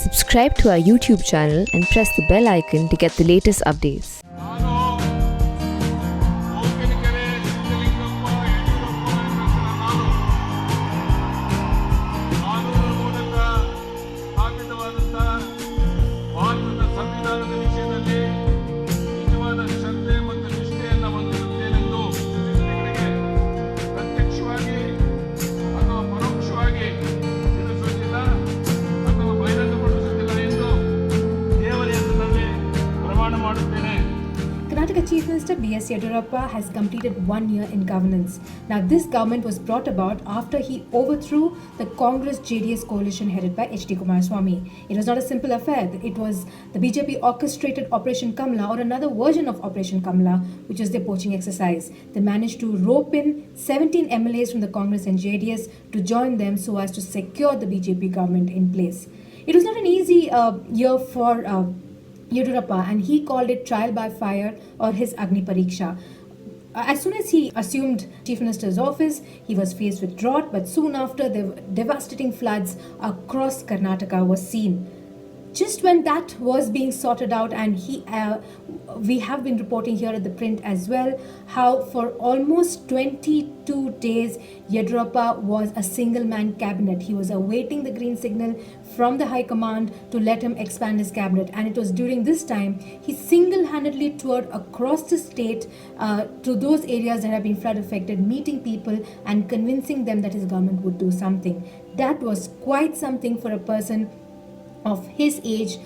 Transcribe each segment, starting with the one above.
Subscribe to our YouTube channel and press the bell icon to get the latest updates. Karnataka Chief Minister B.S. Yediyurappa has completed 1 year in governance. Now, this government was brought about after he overthrew the Congress-JDS coalition headed by H.D. Kumaraswamy. It was not a simple affair. It was the BJP orchestrated Operation Kamla, or another version of Operation Kamla, which is their poaching exercise. They managed to rope in 17 MLAs from the Congress and JDS to join them so as to secure the BJP government in place. It was not an easy year for Yediyurappa, and he called it trial by fire or his Agni Pariksha. As soon as he assumed Chief Minister's office, he was faced with drought, but soon after, the devastating floods across Karnataka was seen. Just when that was being sorted out, and we have been reporting here at the print as well, how for almost 22 days, Yediyurappa was a single-man cabinet. He was awaiting the green signal from the High Command to let him expand his cabinet. And it was during this time, he single-handedly toured across the state to those areas that have been flood-affected, meeting people and convincing them that his government would do something. That was quite something for a person of his age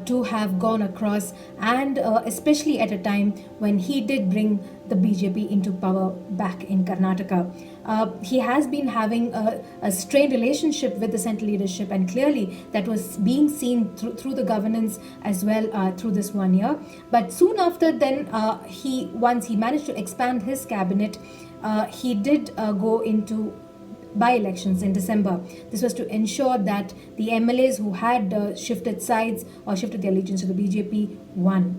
to have gone across, and especially at a time when he did bring the BJP into power back in Karnataka. He has been having a strained relationship with the central leadership, and clearly that was being seen through the governance as well through this 1 year. But soon after then, once he managed to expand his cabinet, he did go into by-elections in December. This was to ensure that the MLAs who had shifted sides or shifted their allegiance to the BJP won.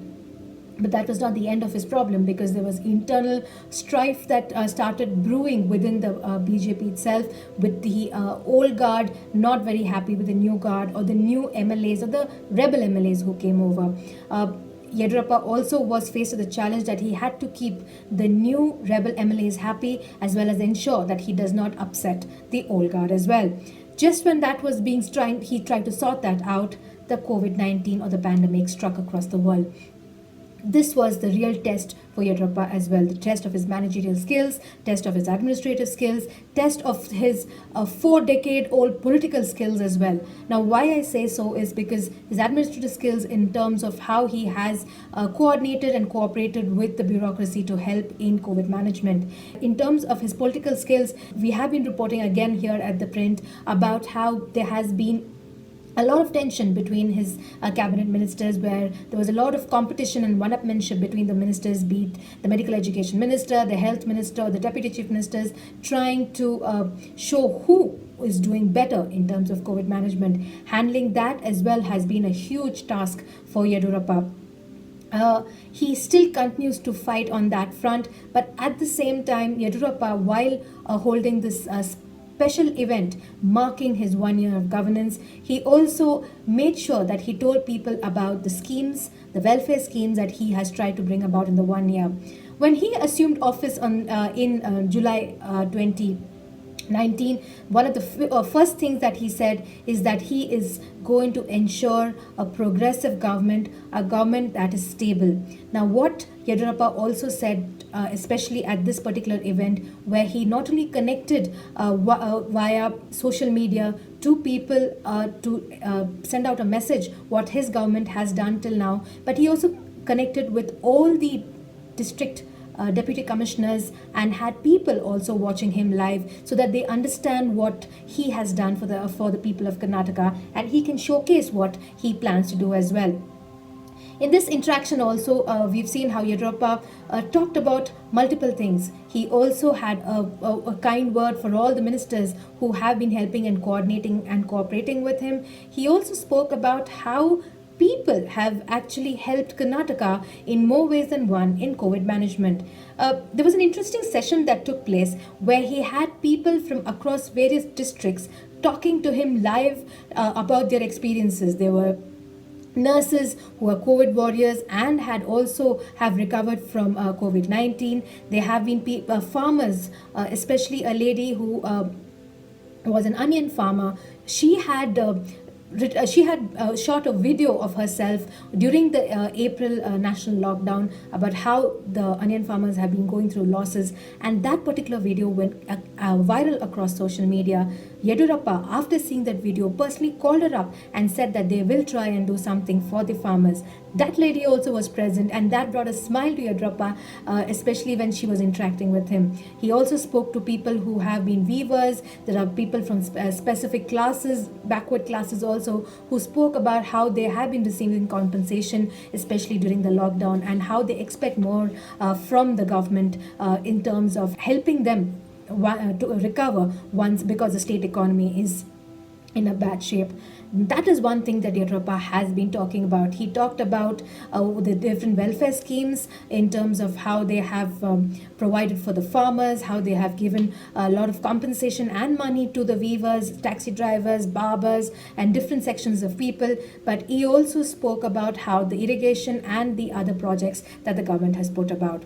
But that was not the end of his problem, because there was internal strife that started brewing within the BJP itself, with the old guard not very happy with the new guard, or the new MLAs, or the rebel MLAs who came over. Yediyurappa also was faced with the challenge that he had to keep the new rebel MLAs happy, as well as ensure that he does not upset the old guard as well. Just when that was he tried to sort that out, the COVID-19 or the pandemic struck across the world. This was the real test for Yediyurappa as well, the test of his managerial skills, test of his administrative skills, test of his 4-decade-old political skills as well. Now, why I say so is because his administrative skills in terms of how he has coordinated and cooperated with the bureaucracy to help in COVID management. In terms of his political skills, we have been reporting again here at the print about how there has been a lot of tension between his cabinet ministers, where there was a lot of competition and one-upmanship between the ministers, be it the medical education minister, the health minister, or the deputy chief ministers, trying to show who is doing better in terms of COVID management. Handling that as well has been a huge task for Yediyurappa. He still continues to fight on that front, but at the same time, Yediyurappa, while holding this special event marking his 1 year of governance, he also made sure that he told people about the schemes, the welfare schemes that he has tried to bring about in the 1 year. When he assumed office in July 2019, one of the first things that he said is that he is going to ensure a progressive government, a government that is stable. Now, what Yediyurappa also said, especially at this particular event, where he not only connected via social media to people to send out a message what his government has done till now, but he also connected with all the district deputy commissioners and had people also watching him live, so that they understand what he has done for the people of Karnataka, and he can showcase what he plans to do as well. In this interaction also, we've seen how Yediyurappa talked about multiple things. He also had a kind word for all the ministers who have been helping and coordinating and cooperating with him. He also spoke about how people have actually helped Karnataka in more ways than one in COVID management. There was an interesting session that took place where he had people from across various districts talking to him live about their experiences. There were nurses who are COVID warriors and had also have recovered from COVID-19. There have been farmers, especially a lady who was an onion farmer. She had shot a video of herself during the April national lockdown about how the onion farmers have been going through losses, and that particular video went viral across social media. Yedurappa, after seeing that video, personally called her up and said that they will try and do something for the farmers. That lady also was present, and that brought a smile to Yedurappa, especially when she was interacting with him. He also spoke to people who have been weavers. There are people from specific classes, backward classes also, who spoke about how they have been receiving compensation, especially during the lockdown, and how they expect more from the government in terms of helping them to recover once, because the state economy is in a bad shape. That is one thing that Yedurappa has been talking about. He talked about the different welfare schemes in terms of how they have provided for the farmers, how they have given a lot of compensation and money to the weavers, taxi drivers, barbers, and different sections of people. But he also spoke about how the irrigation and the other projects that the government has put about.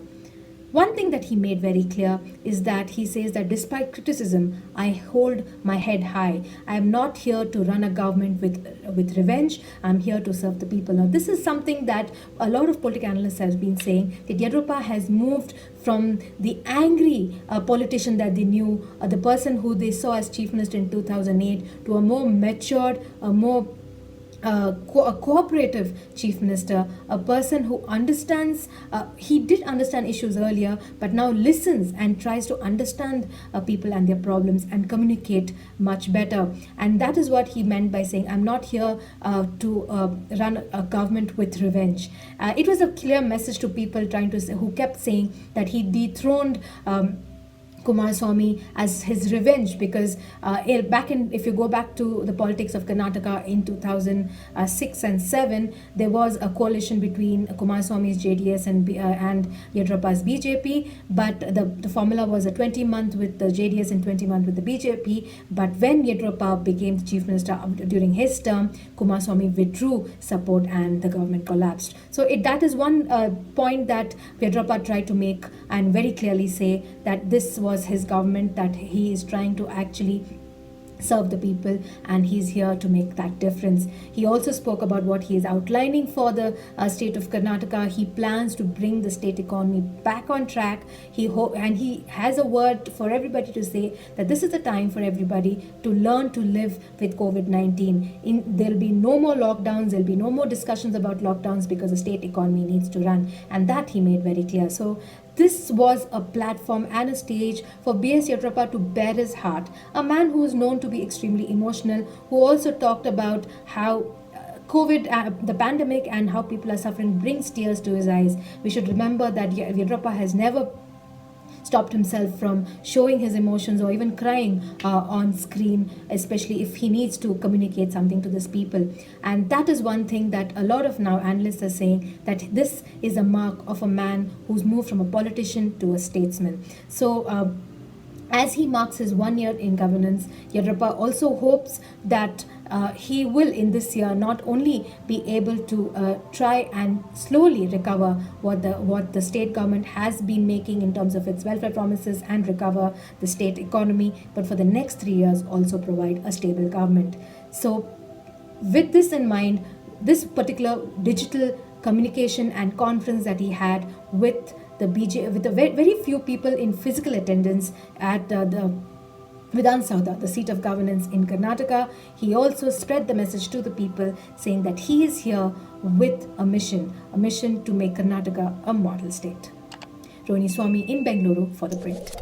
One thing that he made very clear is that he says that despite criticism, I hold my head high. I am not here to run a government with revenge. I'm here to serve the people. Now, this is something that a lot of political analysts have been saying, that Yedurappa has moved from the angry politician that they knew, the person who they saw as chief minister in 2008, to a more matured, a more a cooperative chief minister, a person who understands, he did understand issues earlier, but now listens and tries to understand people and their problems and communicate much better. And that is what he meant by saying, I'm not here to run a government with revenge. It was a clear message to people trying to say, who kept saying that he dethroned Kumaraswamy as his revenge, because if you go back to the politics of Karnataka in 2006 and 7, there was a coalition between Kumaraswamy's JDS and Yedurappa's BJP, but the formula was a 20-month with the JDS and 20-month with the BJP. But when Yedurappa became the chief minister during his term, Kumaraswamy withdrew support and the government collapsed. So that is one point that Yedurappa tried to make and very clearly say that this was his government, that he is trying to actually serve the people and he's here to make that difference. He also spoke about what he is outlining for the state of Karnataka. He plans to bring the state economy back on track. And he has a word for everybody to say that this is the time for everybody to learn to live with COVID-19. There'll be no more lockdowns, there'll be no more discussions about lockdowns, because the state economy needs to run, and that he made very clear. So this was a platform and a stage for B.S. Yedurappa to bare his heart, a man who is known to be extremely emotional, who also talked about how COVID, the pandemic, and how people are suffering brings tears to his eyes. We should remember that Yedurappa has never stopped himself from showing his emotions or even crying on screen, especially if he needs to communicate something to these people. And that is one thing that a lot of now analysts are saying, that this is a mark of a man who's moved from a politician to a statesman. So as he marks his 1 year in governance, Yedurappa also hopes that he will in this year not only be able to try and slowly recover what the state government has been making in terms of its welfare promises and recover the state economy, but for the next 3 years also provide a stable government. So with this in mind, this particular digital communication and conference that he had with the very few people in physical attendance at the Vidhan Soudha, the seat of governance in Karnataka, he also spread the message to the people, saying that he is here with a mission to make Karnataka a model state. Rohini Swami in Bengaluru for The Print.